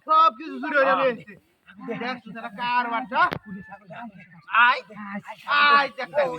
সব কিছু চুরি হয়ে যাবে দেখছো তারা কার বাচ্চা আই আই দেখো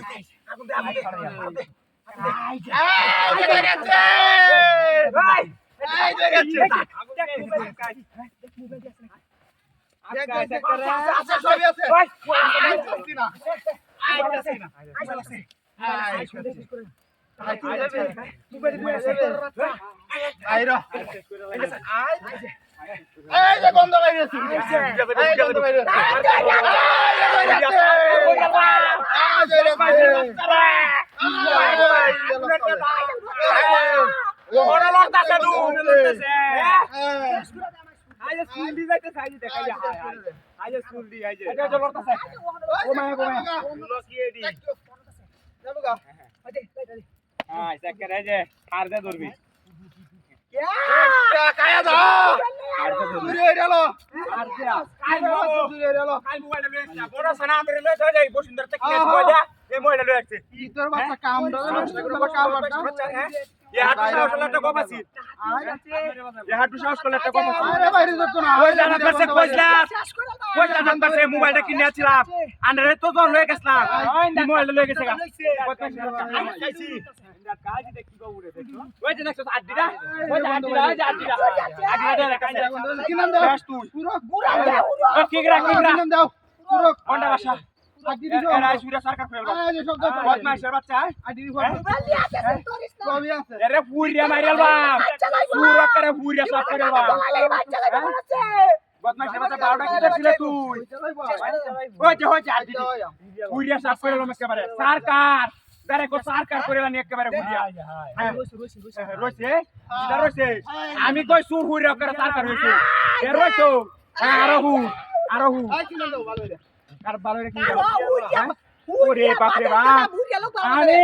মোবাইলটা কিনেছিলাম আন্ডারে তো জন লয়ে গেছিলাম মোবাইলটা লয়ে গেছে আমি কই সুর হুইরা করে সরকার হইছে এর হইতো আরো হু আর ভালো রে কি ওরে বাপ রে বাপ আমি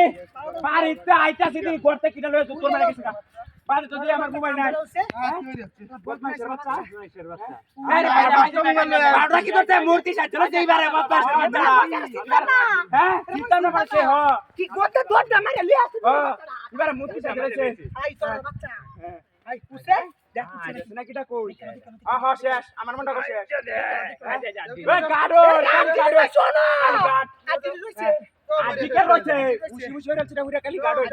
বাড়িতে আইতাছি তুই করতে কিনা লয়ে তোর মানে কিছু না বাড়ি তো দিয়ে আমার মোবাইল নাই বদমাইশের বাচ্চা আরে বাড়া কি করতে মূর্তি সাজলো এইবারে বদমাইশের বাচ্চা হ্যাঁ চিন্তা না পারছে হ কি করতে দড়টা মারে লিয়ে আসছে এবারে মূর্তি সাজলেছে আই তোর বাচ্চা আই পুষে না কিটা কই আহা শেষ আমার মনটা কো শেষ ওই গাডর শোনো আজি রইছে আজি কে রইছে উসি রইছে না হুরা খালি গাডর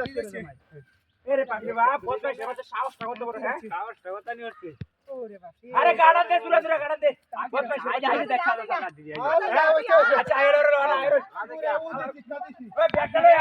এরে পাগলি বাপ বদমাইশ বাচ্চা সাহসটা কত বড় হ্যাঁ সাহসটা কত নি হচ্ছে ওরে বাপ আরে গাডা দে সুরা গাডা দে বদমাইশ আই দেখা টাকা দি আচ্ছা আইরো ওই ব্যাগটা লই